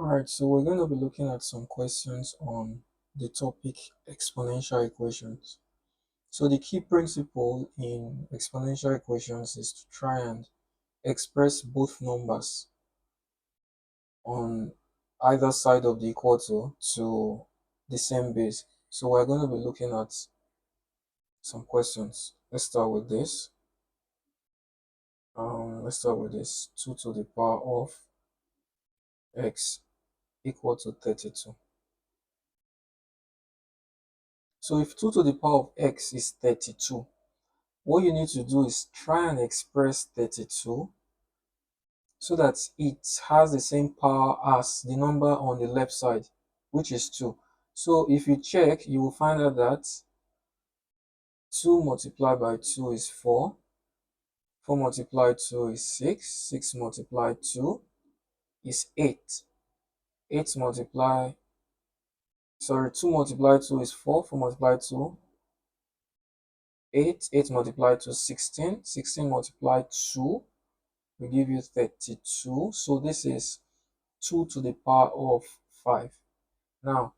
Alright, so we're going to be looking at some questions on the topic exponential equations. So the key principle in exponential equations is to try and express both numbers on either side of the equal to the same base. So we're going to be looking at some questions. Let's start with this. Let's start with this. 2 to the power of x equal to 32. So if 2 to the power of x is 32, what you need to do is try and express 32 so that it has the same power as the number on the left side, which is 2. So if you check, you will find out that 2 multiplied by 2 is 4, 4 multiplied 2 is 6, 6 multiplied 2 is 8, 8 multiplied, sorry, 2 multiplied 2 is 4, 4 multiplied 2, 8, 8 multiplied 2, 16, 16 multiplied 2 will give you 32. So this is 2 to the power of 5. Now,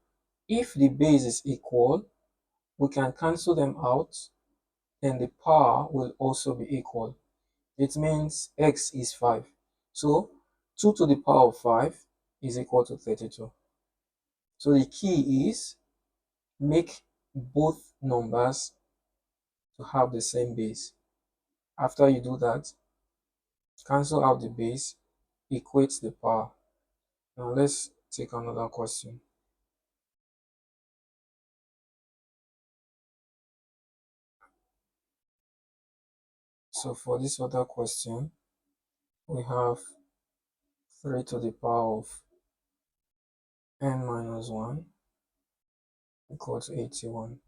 if the base is equal, we can cancel them out, and the power will also be equal. It means x is 5. So 2 to the power of 5 is equal to 32. So the key is make both numbers to have the same base. After you do that, cancel out the base, equate the power. Now let's take another question. So for this other question, we have 3 to the power of n minus 1 equal to 81.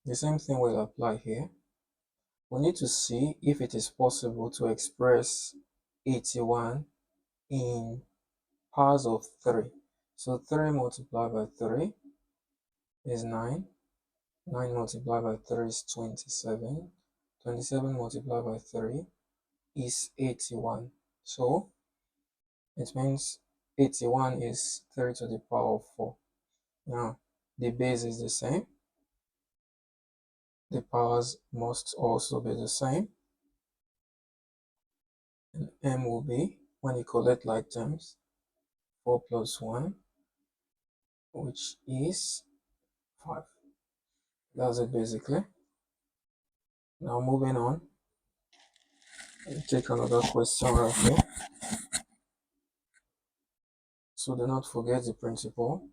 The same thing will apply here. We need to see if it is possible to express 81 in powers of 3. So 3 multiplied by 3 is 9. 9 multiplied by 3 is 27. 27 multiplied by 3 is 81. So it means 81 is 3 to the power of 4. Now, the base is the same. The powers must also be the same. And m will be, when you collect like terms, 4 plus 1, which is 5. That's it basically. Now moving on, take another question right here. So do not forget the principle.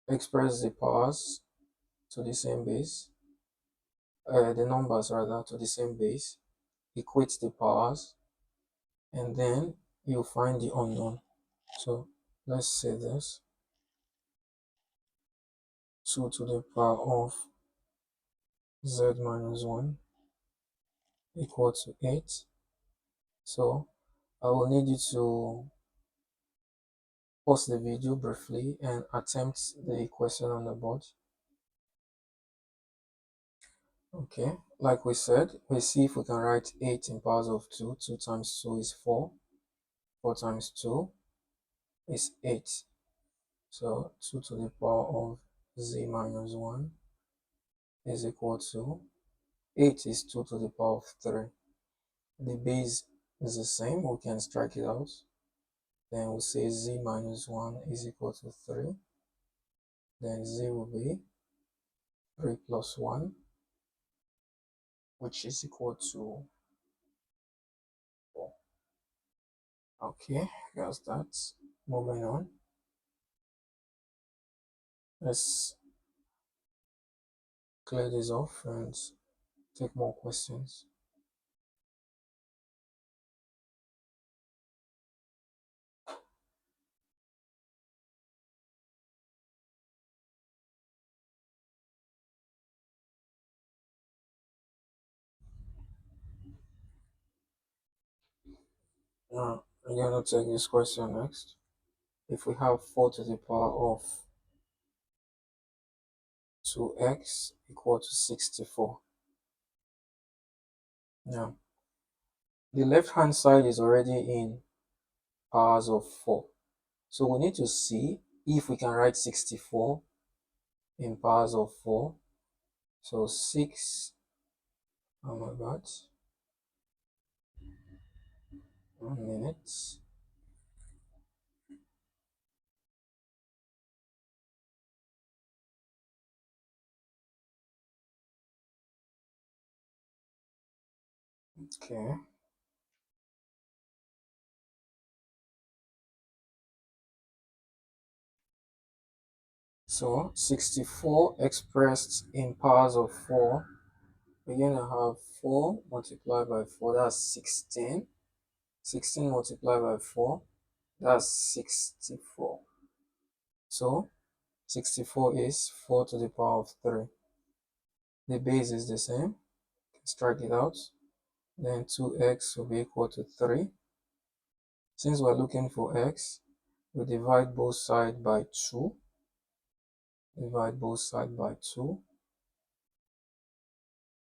Express the powers to the same base, the numbers rather to the same base, equate the powers, and then you find the unknown. So let's say this. 2 to the power of z minus 1 equal to 8. So I will need you to pause the video briefly and attempt the question on the board. Okay, like we said, we see if we can write 8 in powers of 2. 2 times 2 is 4. 4 times 2 is 8. So 2 to the power of z minus 1 is equal to 8 is 2 to the power of 3. The base is the same, we can strike it out. Then we'll say z minus 1 is equal to 3. Then z will be 3 plus 1, which is equal to 4. Okay, that's that. Moving on. Let's clear this off and take more questions. Now, I'm going to take this question next. If we have 4 to the power of 2x equal to 64. Now, the left hand side is already in powers of 4. So we need to see if we can write 64 in powers of 4. So 6, oh my god, 1 minute. Okay. So 64 expressed in powers of 4, we're going to have 4 multiplied by 4, that's 16. 16 multiplied by 4, that's 64. So 64 is 4 to the power of 3. The base is the same. Strike it out. Then 2x will be equal to 3. Since we're looking for x, we divide both sides by 2. Divide both sides by 2.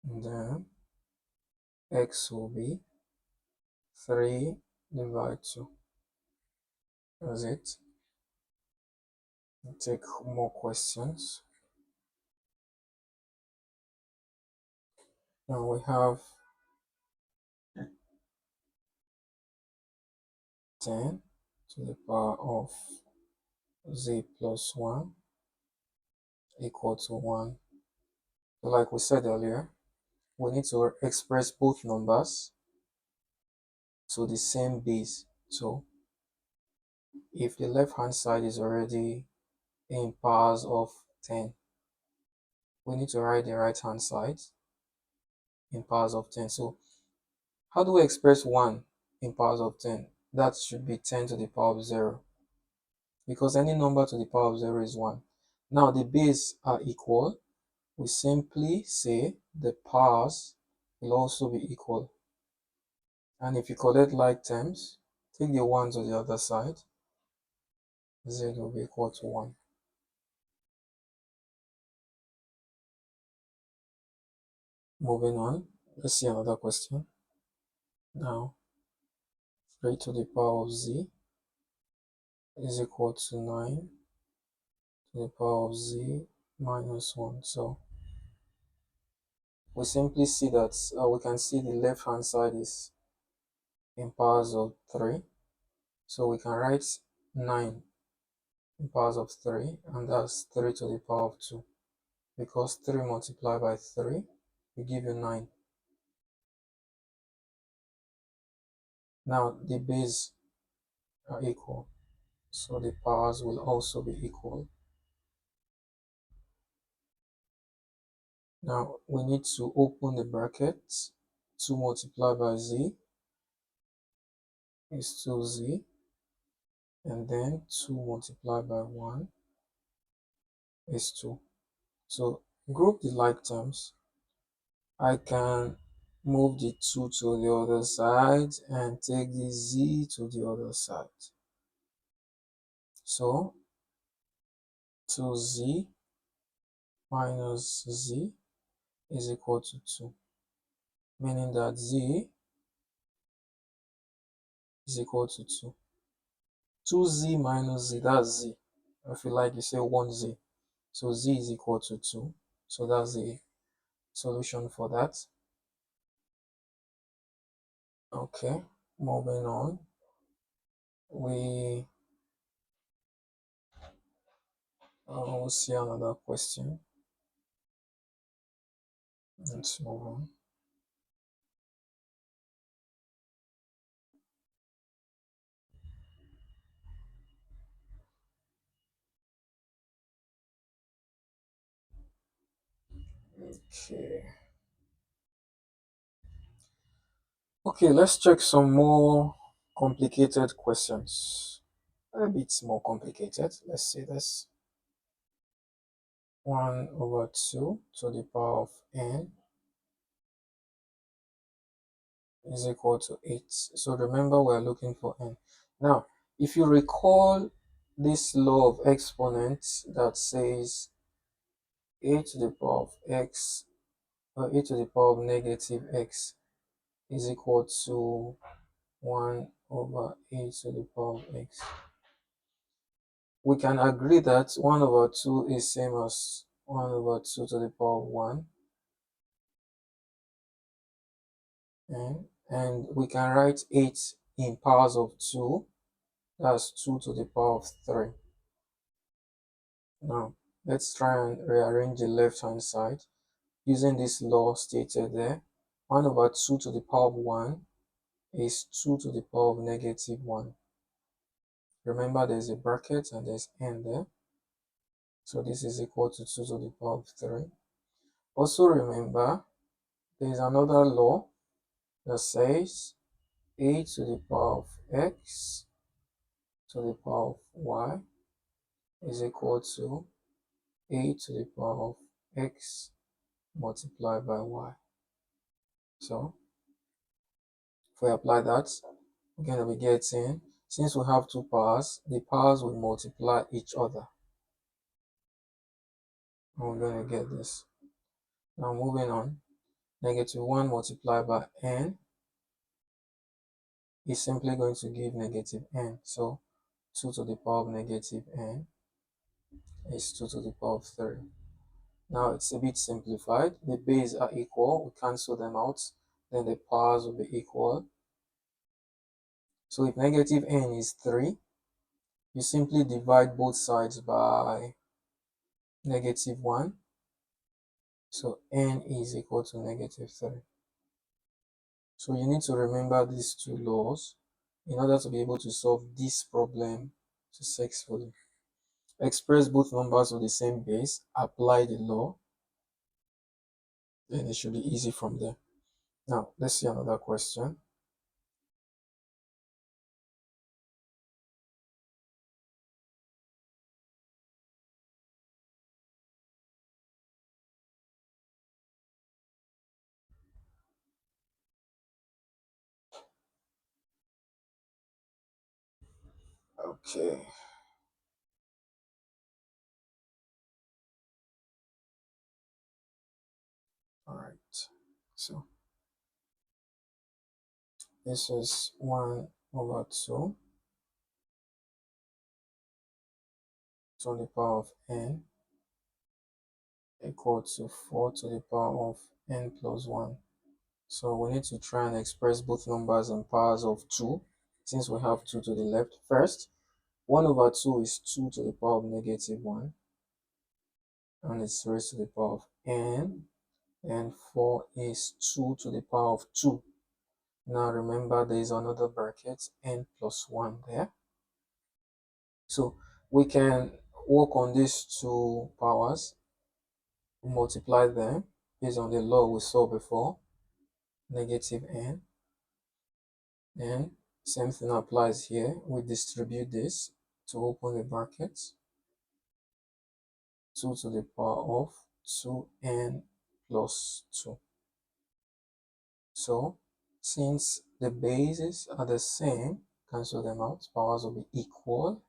And then x will be 3 divided 2. That's it. We'll take more questions. Now we have 10 to the power of z plus 1 equal to 1. So like we said earlier, we need to express both numbers to the same base. So if the left hand side is already in powers of 10, we need to write the right hand side in powers of 10. So how do we express 1 in powers of 10? That should be 10 to the power of 0, because any number to the power of 0 is 1. Now the base are equal. We simply say the powers will also be equal. And if you collect like terms, take the 1 to the other side, z will be equal to 1. Moving on, let's see another question. Now, 3 to the power of z is equal to 9 to the power of z minus 1. So we simply see that we can see the left hand side is in powers of 3. So we can write 9 in powers of 3, and that's 3 to the power of 2. Because 3 multiplied by 3 will give you 9. Now the base are equal, so the powers will also be equal. Now we need to open the brackets. 2 multiplied by z is 2z, and then 2 multiplied by 1 is 2. So group the like terms. I can move the 2 to the other side and take the z to the other side. So 2z minus z is equal to 2, meaning that z is equal to 2. 2z minus z, that's z. If you like, you say 1z. So z is equal to 2. So that's the solution for that. Okay, moving on. We will see another question. Let's move on. Okay. Okay, let's check some more complicated questions. A bit more complicated. Let's see this. 1 over 2 to the power of n is equal to 8. So remember, we're looking for n. Now, if you recall this law of exponents that says a to the power of x, or a to the power of negative x is equal to 1 over a to the power of x. we can agree that 1 over 2 is same as 1 over 2 to the power of 1. And we can write 8 in powers of 2. That's 2 to the power of 3. Now, let's try and rearrange the left-hand side. Using this law stated there, 1 over 2 to the power of 1 is 2 to the power of negative 1. Remember, there's a bracket and there's n there. So this is equal to 2 to the power of 3. Also remember, there is another law that says a to the power of x to the power of y is equal to a to the power of x multiplied by y. So if we apply that, we're going to be getting, since we have two powers, the powers will multiply each other. And we're going to get this. Now moving on, negative 1 multiplied by n is simply going to give negative n. So 2 to the power of negative n is 2 to the power of 3. Now it's a bit simplified. The bases are equal. We cancel them out. Then the powers will be equal. So if negative n is 3, you simply divide both sides by negative 1. So n is equal to negative 3. So you need to remember these two laws in order to be able to solve this problem successfully. Express both numbers with the same base, apply the law, then it should be easy from there. Now, let's see another question. Okay. All right. So this is 1 over 2 to the power of n equal to 4 to the power of n plus 1. So we need to try and express both numbers in powers of 2, since we have 2 to the left. First, 1 over 2 is 2 to the power of negative 1, and it's raised to the power of n, and 4 is 2 to the power of 2. Now remember, there is another bracket, n plus 1 there. So we can work on these two powers, multiply them based on the law we saw before, negative n. And same thing applies here. We distribute this to open the brackets. 2 to the power of 2n plus 2. So since the bases are the same, cancel them out, powers will be equal.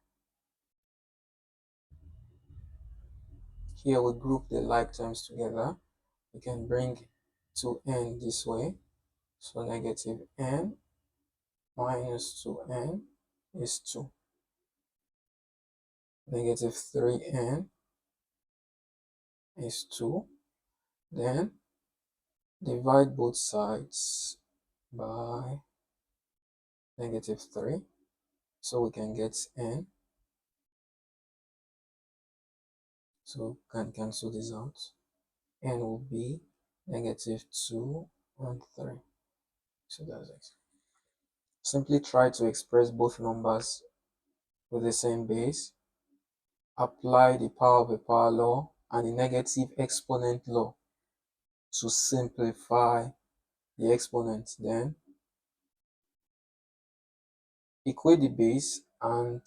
Here we group the like terms together. We can bring 2n this way. So negative n minus 2n is 2. Negative 3n is 2. Then divide both sides by negative 3. So we can get n. So we can cancel this out. N will be negative 2 and 3. So that's it. Simply try to express both numbers with the same base. Apply the power of a power law and the negative exponent law to simplify the exponent. Then equate the base and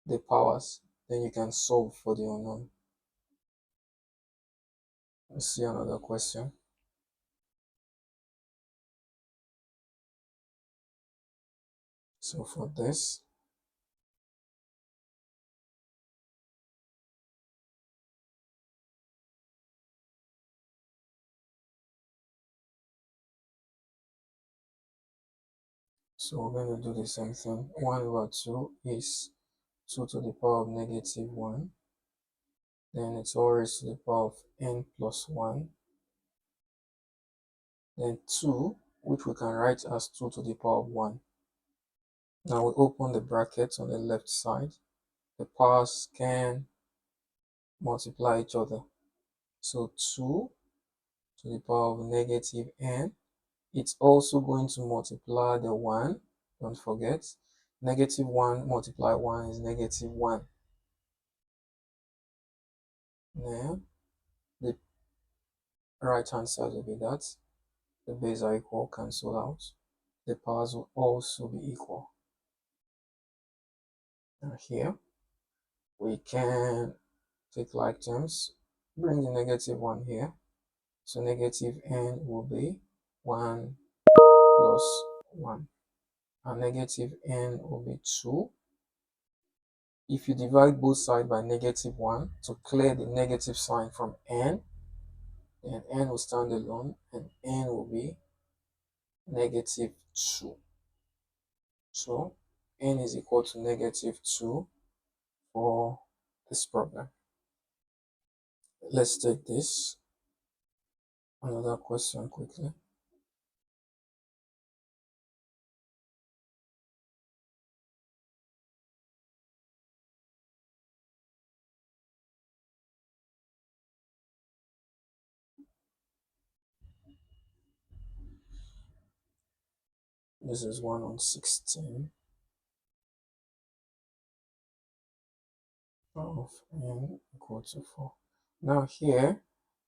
the powers. Then you can solve for the unknown. Let's see another question. So for this, so we're going to do the same thing. 1 over 2 is 2 to the power of negative 1. Then it's all raised to the power of n plus 1. Then 2, which we can write as 2 to the power of 1. Now we open the brackets on the left side. The powers can multiply each other. So 2 to the power of negative n. It's also going to multiply the 1. Don't forget. Negative 1 multiply 1 is negative 1. Now, the right hand side will be that. The base are equal, cancel out. The powers will also be equal. Now here, we can take like terms, bring the negative 1 here. So negative n will be 1 plus 1. And negative n will be 2. If you divide both sides by negative 1 to clear the negative sign from n, then n will stand alone and n will be negative 2. So n is equal to negative 2 for this problem. Let's take this another question quickly. This is 1 on 16 of n equal to 4. Now here,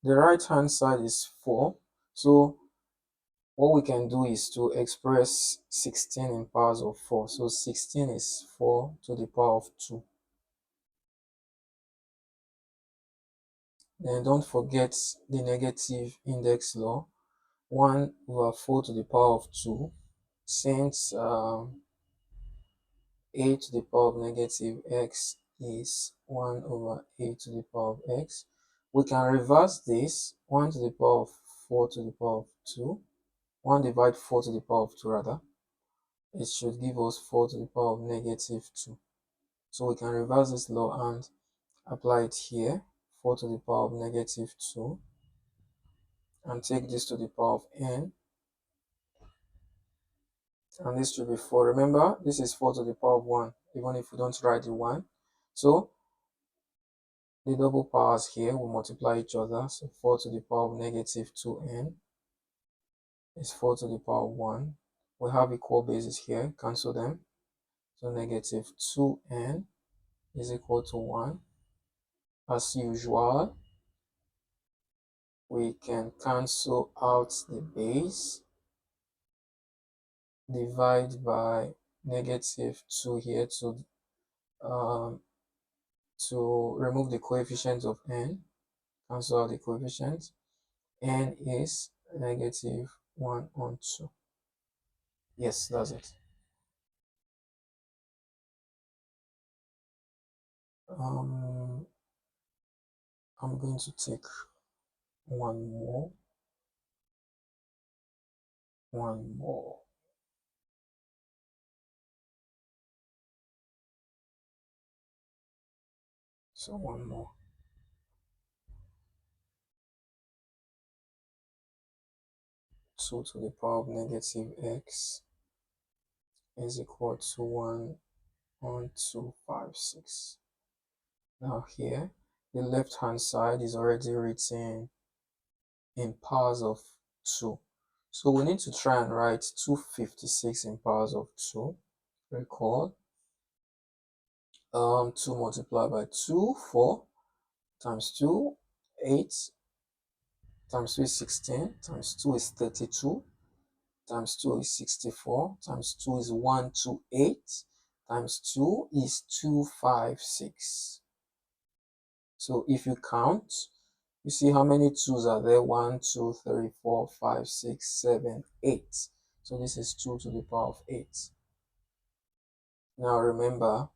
the right hand side is 4. So what we can do is to express 16 in powers of 4. So 16 is 4 to the power of 2. Then don't forget the negative index law. 1 over 4 to the power of 2. Since a to the power of negative x is 1 over a to the power of x, we can reverse this. 1 to the power of 4 to the power of 2. 1 divide 4 to the power of 2 rather. It should give us 4 to the power of negative 2. So we can reverse this law and apply it here. 4 to the power of negative 2. And take this to the power of n. And this should be 4. Remember, this is 4 to the power of 1, even if we don't write the 1. So the double powers here will multiply each other. So 4 to the power of negative 2n is 4 to the power of 1. We have equal bases here. Cancel them. So negative 2n is equal to 1. As usual, we can cancel out the base. Divide by negative 2 here um, to remove the coefficient of n. Cancel out the coefficient. N is negative 1 on 2. Yes, that's it. I'm going to take one more. So one more. 2 to the power of negative x is equal to 1 on 256. Now here, the left hand side is already written in powers of 2. So we need to try and write 256 in powers of 2. Recall, 2 multiplied by 2, 4, times 2, 8, times 2 is 16, times 2 is 32, times 2 is 64, times 2 is 128, times 2 is 256. So if you count, you see how many 2's are there? 1, 2, 3, 4, 5, 6, 7, 8. So this is 2 to the power of 8. Now remember,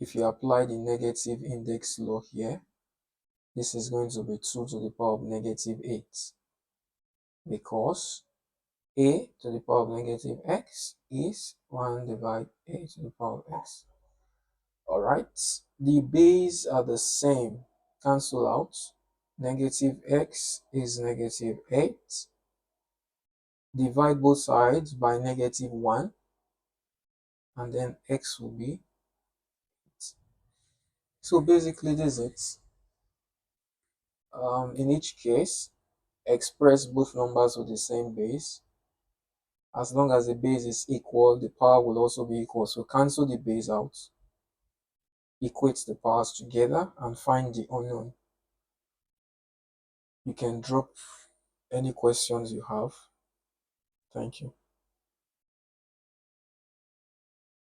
if you apply the negative index law here, this is going to be 2 to the power of negative 8, because a to the power of negative x is 1 divided a to the power of x. All right, the base are the same. Cancel out. Negative x is negative 8. Divide both sides by negative 1, and then x will be 8. So basically, this is it. In each case, express both numbers with the same base. As long as the base is equal, the power will also be equal. So cancel the base out, equate the powers together, and find the unknown. You can drop any questions you have. Thank you.